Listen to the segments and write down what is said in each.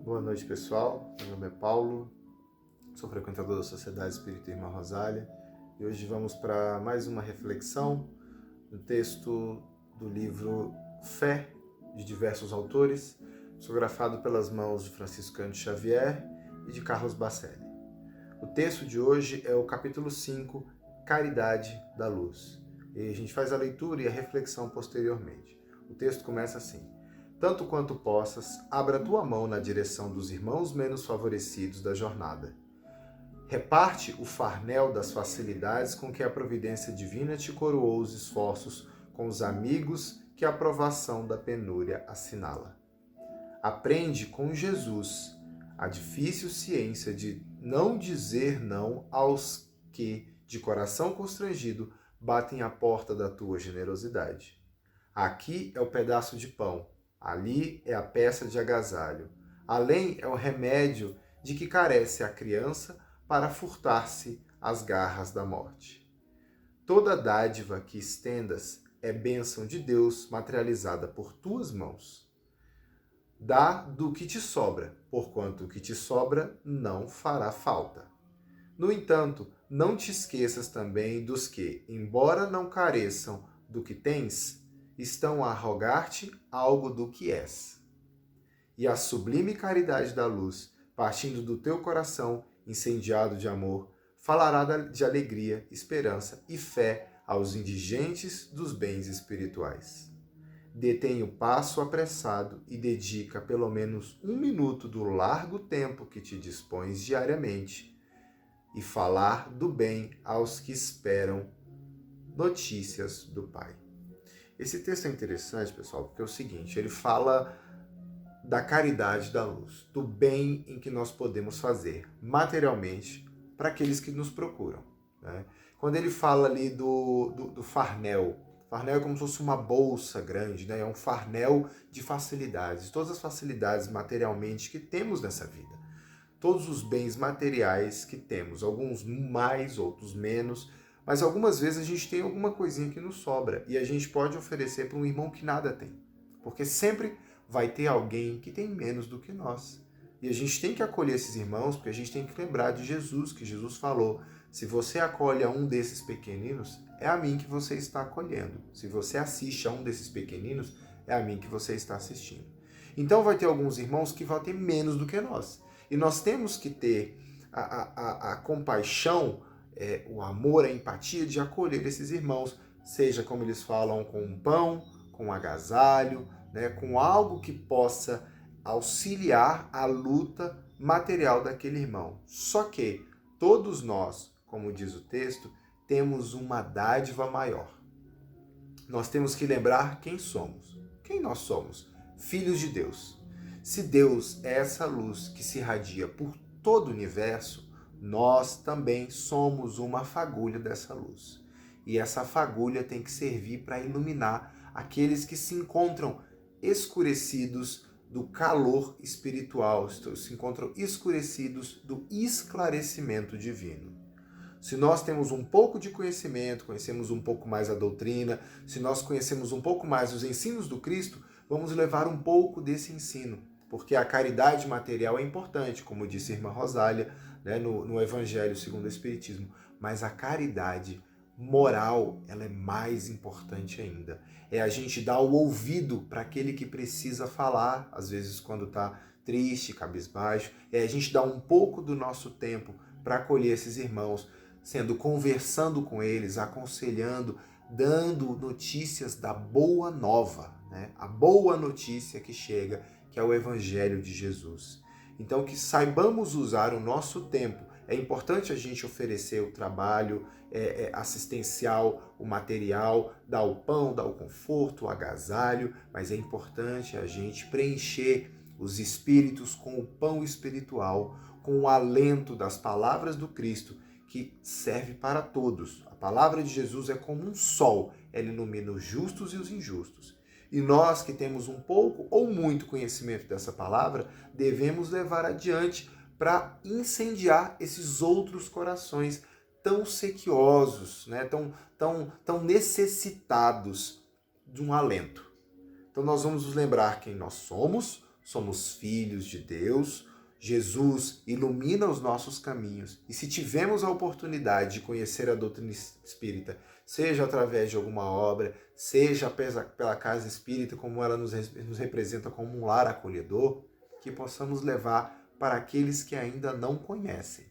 Boa noite, pessoal. Meu nome é Paulo, sou frequentador da Sociedade Espírita Irmã Rosália e hoje vamos para mais uma reflexão no texto do livro Fé, de diversos autores, psicografado pelas mãos de Francisco Cândido Xavier e de Carlos Bacelli. O texto de hoje é o capítulo 5, Caridade da Luz. E a gente faz a leitura e a reflexão posteriormente. O texto começa assim: tanto quanto possas, abra tua mão na direção dos irmãos menos favorecidos da jornada. Reparte o farnel das facilidades com que a providência divina te coroou os esforços com os amigos que a aprovação da penúria assinala. Aprende com Jesus a difícil ciência de não dizer não aos que, de coração constrangido, batem à porta da tua generosidade. Aqui é o pedaço de pão, ali é a peça de agasalho, além é o remédio de que carece a criança para furtar-se às garras da morte. Toda dádiva que estendas é bênção de Deus materializada por tuas mãos. Dá do que te sobra, porquanto o que te sobra não fará falta. No entanto, não te esqueças também dos que, embora não careçam do que tens, estão a rogar-te algo do que és. E a sublime caridade da luz, partindo do teu coração incendiado de amor, falará de alegria, esperança e fé aos indigentes dos bens espirituais. Detém o passo apressado e dedica pelo menos 1 minuto do largo tempo que te dispões diariamente e falar do bem aos que esperam notícias do Pai. Esse texto é interessante, pessoal, porque é o seguinte, ele fala da caridade da luz, do bem em que nós podemos fazer materialmente para aqueles que nos procuram, né? Quando ele fala ali do farnel, farnel é como se fosse uma bolsa grande, né? É um farnel de facilidades, todas as facilidades materialmente que temos nessa vida, todos os bens materiais que temos, alguns mais, outros menos, mas algumas vezes a gente tem alguma coisinha que nos sobra e a gente pode oferecer para um irmão que nada tem, porque sempre vai ter alguém que tem menos do que nós. E a gente tem que acolher esses irmãos, porque a gente tem que lembrar de Jesus, que Jesus falou: se você acolhe a um desses pequeninos, é a mim que você está acolhendo. Se você assiste a um desses pequeninos, é a mim que você está assistindo. Então vai ter alguns irmãos que vão ter menos do que nós. E nós temos que ter a compaixão, o amor, a empatia de acolher esses irmãos, seja como eles falam, com um pão, com um agasalho, né, com algo que possa auxiliar a luta material daquele irmão. Só que todos nós, como diz o texto, temos uma dádiva maior. Nós temos que lembrar quem somos. Quem nós somos? Filhos de Deus. Se Deus é essa luz que se irradia por todo o universo, nós também somos uma fagulha dessa luz. E essa fagulha tem que servir para iluminar aqueles que se encontram escurecidos do calor espiritual, se encontram escurecidos do esclarecimento divino. Se nós temos um pouco de conhecimento, conhecemos um pouco mais a doutrina, se nós conhecemos um pouco mais os ensinos do Cristo, vamos levar um pouco desse ensino, porque a caridade material é importante, como disse a irmã Rosália, né, no Evangelho segundo o Espiritismo, mas a caridade moral, ela é mais importante ainda. É a gente dar o ouvido para aquele que precisa falar, às vezes quando está triste, cabisbaixo, é a gente dar um pouco do nosso tempo para acolher esses irmãos, conversando com eles, aconselhando, dando notícias da boa nova, né? A boa notícia que chega, que é o Evangelho de Jesus. Então, que saibamos usar o nosso tempo. É importante a gente oferecer o trabalho assistencial, o material, dar o pão, dar o conforto, o agasalho, mas é importante a gente preencher os espíritos com o pão espiritual, com o alento das palavras do Cristo, que serve para todos. A palavra de Jesus é como um sol, ela ilumina os justos e os injustos. E nós que temos um pouco ou muito conhecimento dessa palavra, devemos levar adiante para incendiar esses outros corações tão sequiosos, né? tão necessitados de um alento. Então nós vamos nos lembrar quem nós somos, somos filhos de Deus, Jesus ilumina os nossos caminhos. E se tivermos a oportunidade de conhecer a doutrina espírita, seja através de alguma obra, seja pela casa espírita, como ela nos representa como um lar acolhedor, que possamos levar para aqueles que ainda não conhecem.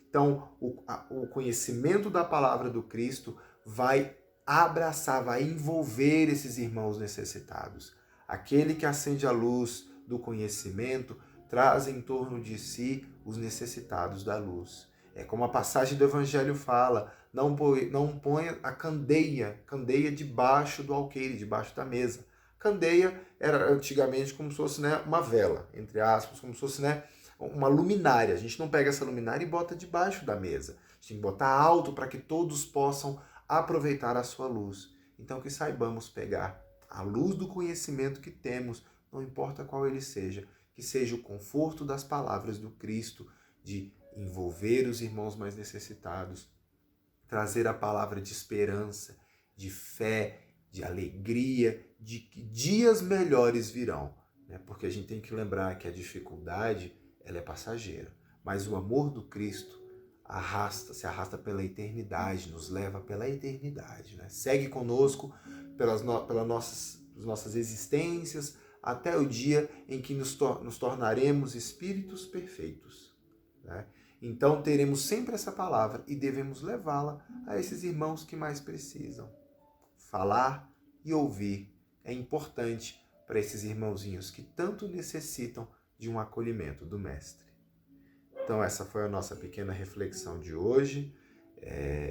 Então, o conhecimento da palavra do Cristo vai abraçar, vai envolver esses irmãos necessitados. Aquele que acende a luz do conhecimento traz em torno de si os necessitados da luz. É como a passagem do Evangelho fala, não ponha a candeia debaixo do alqueire, debaixo da mesa. Candeia era antigamente como se fosse, né, uma vela, entre aspas, como se fosse, né, uma luminária. A gente não pega essa luminária e bota debaixo da mesa. A gente tem que botar alto para que todos possam aproveitar a sua luz. Então que saibamos pegar a luz do conhecimento que temos, não importa qual ele seja, que seja o conforto das palavras do Cristo, de envolver os irmãos mais necessitados, trazer a palavra de esperança, de fé, de alegria, de que dias melhores virão. Né? Porque a gente tem que lembrar que a dificuldade ela é passageira, mas o amor do Cristo se arrasta pela eternidade, nos leva pela eternidade. Né? Segue conosco pelas nossas existências, até o dia em que nos tornaremos espíritos perfeitos. Né? Então teremos sempre essa palavra e devemos levá-la a esses irmãos que mais precisam. Falar e ouvir é importante para esses irmãozinhos que tanto necessitam de um acolhimento do Mestre. Então essa foi a nossa pequena reflexão de hoje.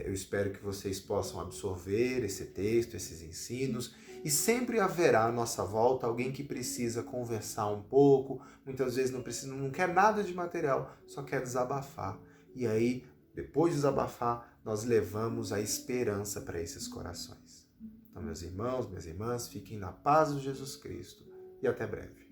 Eu espero que vocês possam absorver esse texto, esses ensinos, e sempre haverá à nossa volta alguém que precisa conversar um pouco, muitas vezes não quer nada de material, só quer desabafar. E aí, depois de desabafar, nós levamos a esperança para esses corações. Então, meus irmãos, minhas irmãs, fiquem na paz de Jesus Cristo e até breve.